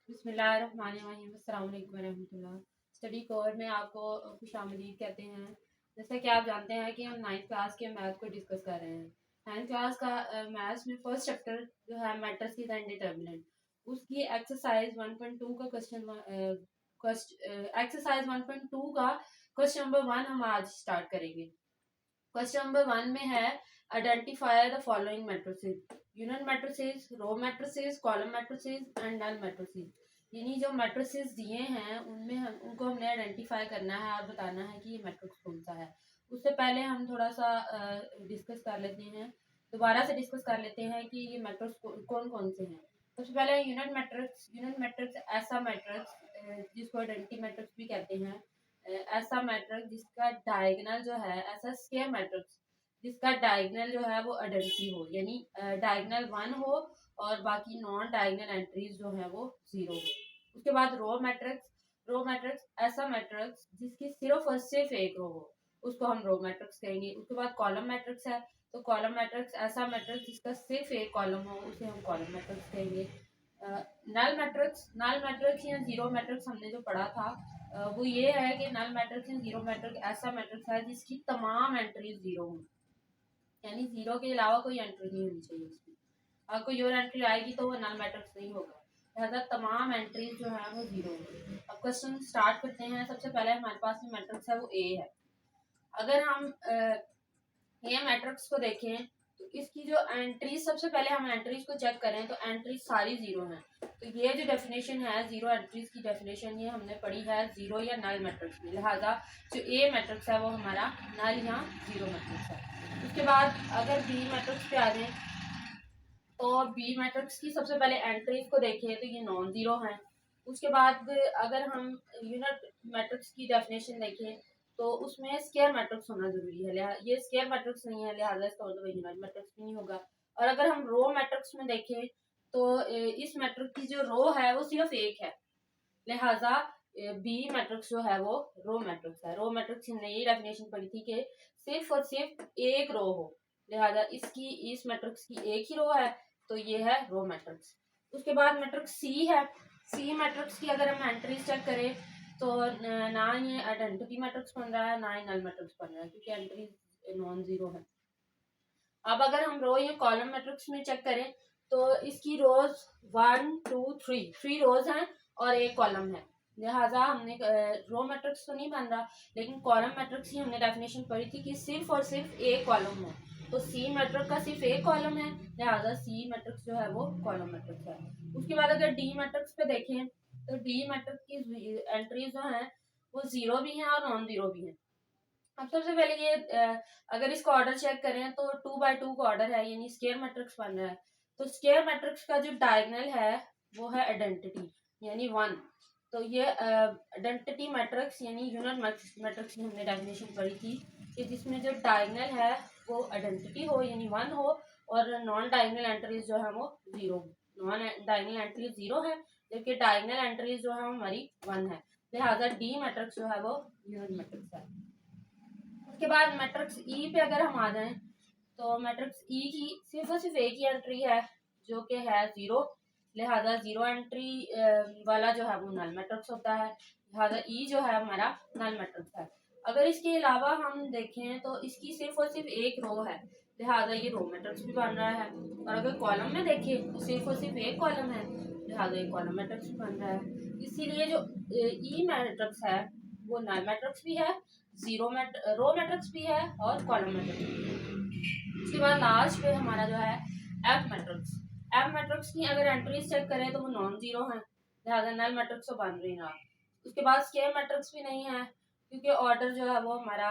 बिस्मिल्लाहिर्रहमानिर्रहीम। अस्सलाम वालेकुम रहमतुल्लाह। स्टडी कोर में आपको खुशामदीद कहते हैं। जैसा कि आप जानते हैं कि हम 9th क्लास के मैथ को डिस्कस कर रहे हैं। 9th क्लास का मैथ्स में फर्स्ट चैप्टर जो है मैट्रिसेस एंड डिटर्मिनेंट, उसकी एक्सरसाइज 1.2 का एक्सरसाइज 1.2 का क्वेश्चन नंबर 1 हम आज स्टार्ट करेंगे। क्वेश्चन नंबर 1 में है identify the following matrices, unit matrices, row matrices, column matrices and null matrices. यानी जो मैट्रिसेस दिए हैं उनमें उनको हमने आइडेंटिफाई करना है और बताना है कि ये मैट्रिक्स कौन सा है। उससे पहले हम थोड़ा सा डिस्कस कर लेते हैं, दोबारा से डिस्कस कर लेते हैं कि ये मैट्रिक्स कौन कौन से हैं। सबसे पहले यूनिट मैट्रिक्स। यूनिट मैट्रिक्स ऐसा मैट्रिक्स जिसको आइडेंटिटी मैट्रिक्स भी कहते हैं, ऐसा मैट्रिक्स जिसका डायगोनल जो है, ऐसा स्क्वायर मैट्रिक्स जिसका डायगोनल जो है वो आइडेंटिटी हो, यानी डायगोनल 1 हो और बाकी नॉन डायगोनल एंट्रीज जो है वो 0 हो। उसके बाद रो मैट्रिक्स। रो मैट्रिक्स ऐसा मैट्रिक्स जिसकी सिर्फ और सिर्फ एक रो हो, उसको हम रो मैट्रिक्स कहेंगे। उसके बाद कॉलम मैट्रिक्स है, तो कॉलम मैट्रिक्स ऐसा मैट्रिक्स जिसका सिर्फ एक कॉलम हो, उसे हम कॉलम मैट्रिक्स कहेंगे। Null matrix. नल मैट्रिक्स या जीरो मैट्रिक्स हमने जो पढ़ा था वो ये है कि नल मैट्रिक्स या जीरो मैट्रिक्स ऐसा मैट्रिक्स है जिसकी तमाम एंट्रीज 0 हो, यानी 0 के अलावा कोई एंट्री नहीं होनी चाहिए उसमें। अगर कोई और एंट्री आएगी तो वो नल मैट्रिक्स नहीं होगा, लिहाजा तमाम एंट्रीज जो है वो 0 होगी। अब क्वेश्चन स्टार्ट करते हैं। सबसे पहले हमारे पास में मैट्रिक्स है वो ए है। अगर हम ए मैट्रिक्स को देखें तो इसकी जो एंट्रीज, सबसे पहले हम एंट्रीज को चेक करें तो एंट्रीज सारी 0 हैं। तो ये जो डेफिनेशन है 0 एंट्रीज की डेफिनेशन, ये हमने पढ़ी है 0 या नल मैट्रिक्स में, लिहाजा जो ए मैट्रिक्स है वो हमारा नल या 0 मैट्रिक्स है। उसके बाद अगर बी मैट्रिक्स पे आ जाए तो बी मैट्रिक्स की सबसे पहले एंट्रीज को देखें तो ये नॉन 0 है। उसके बाद अगर हम यूनिट मैट्रिक्स की डेफिनेशन देखें तो उसमें स्क्वायर मैट्रिक्स होना जरूरी है, ये स्क्वायर मैट्रिक्स नहीं है, लिहाजा इसका मतलब यूनिट मैट्रिक्स भी नहीं होगा। और अगर हम रो मैट्रिक्स में देखें तो इस मैट्रिक्स की जो रो है वो सिर्फ एक है, लिहाजा बी मैट्रिक्स जो है वो रो मैट्रिक्स है। रो मैट्रिक्स हमने यही डेफिनेशन पढ़ी थी कि सिर्फ और सिर्फ एक रो हो, लिहाजा इसकी इस मैट्रिक्स की एक ही रो है, तो ये है रो मैट्रिक्स। उसके बाद मैट्रिक्स सी है। सी मैट्रिक्स की अगर हम एंट्रीज चेक करें तो ना ये आइडेंटिटी मैट्रिक्स बन रहा है ना ही नल मैट्रिक्स बन रहा है, क्योंकि एंट्रीज नॉन 0 है। अब अगर हम रो या कॉलम मैट्रिक्स में चेक करें तो इसकी रोज 1 2 3 रोज हैं और एक कॉलम है, लिहाजा हमने रो मैट्रिक्स तो नहीं बन रहा, लेकिन कॉलम मैट्रिक्स की हमने डेफिनेशन पढ़ी थी कि सिर्फ और सिर्फ एक कॉलम है। तो सी मैट्रिक्स का सिर्फ एक कॉलम है, लिहाजा सी मैट्रिक्स जो है वो कॉलम मैट्रिक्स है। उसके बाद अगर डी मैट्रिक्स पे देखें तो डी मैट्रिक्स की एंट्रीज जो है वो 0 भी हैं और नॉन 0 भी हैं। अब सबसे पहले ये अगर इसका ऑर्डर चेक करें तो 2 by 2 का ऑर्डर है, यानी स्क्वायर मैट्रिक्स बन रहा है। तो स्क्वायर मैट्रिक्स का जो डायगोनल है वो है आइडेंटिटी, यानी 1। तो ये आइडेंटिटी मैट्रिक्स यानी यूनिट मैट्रिक्स की हमने डेफिनेशन पढ़ी थी कि जिसमें जो डायगोनल है वो आइडेंटिटी हो, यानी 1 हो, और नॉन डायगोनल एंट्रीज जो है वो 0 हो। नॉन डायगोनल एंट्रीज 0 है जबकि डायगोनल एंट्रीज जो है हमारी 1 है, लिहाजा डी मैट्रिक्स जो है वो यूनिट मैट्रिक्स है। उसके बाद मैट्रिक्स ई पे अगर हम आ जाएं तो मैट्रिक्स ई की सिर्फ और सिर्फ एक ही एंट्री है जो कि है 0, लिहाजा 0 एंट्री वाला जो है वो नल मैट्रिक्स होता है, लिहाजा ई जो है हमारा नल मैट्रिक्स है। अगर इसके अलावा हम देखें तो इसकी सिर्फ और सिर्फ एक रो है, लिहाजा ये रो मैट्रिक्स भी बन रहा है। और अगर कॉलम में देखें तो सिर्फ और सिर्फ एक कॉलम है, लिहाजा ये कॉलम मैट्रिक्स भी बन रहा है। इसीलिए जो ई मैट्रिक्स है वो नल मैट्रिक्स भी है, रो मैट्रिक्स भी है और कॉलम मैट्रिक्स भी है। उसके बाद लास्ट पे हमारा जो है एफ मैट्रिक्स। एफ मैट्रिक्स की अगर एंट्रीज चेक करें तो वो नॉन 0 है, लिहाजा नल मैट्रिक्स तो बन रही ना। उसके बाद स्क्वायर मैट्रिक्स भी नहीं है, क्योंकि ऑर्डर जो है वो हमारा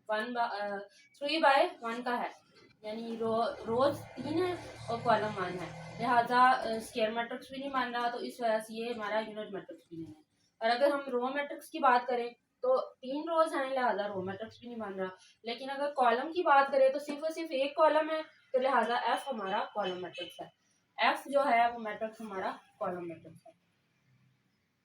3 by 1 का है, यानी रोज 3 है और कॉलम 1 है, लिहाजा स्क्वायर मैट्रिक्स भी नहीं मान रहा, तो इस वजह से ये हमारा यूनिट मैट्रिक्स भी नहीं है। और अगर हम रो मैट्रिक्स की बात करें तो 3 रोज हैं, लिहाजा रो मैट्रिक्स भी नहीं बन रहा। लेकिन अगर कॉलम की बात करें तो सिर्फ और सिर्फ एक कॉलम है, तो लिहाजा एफ हमारा कॉलम मैट्रिक्स है। एफ जो है वो मैट्रिक्स हमारा कॉलम मैट्रिक्स है।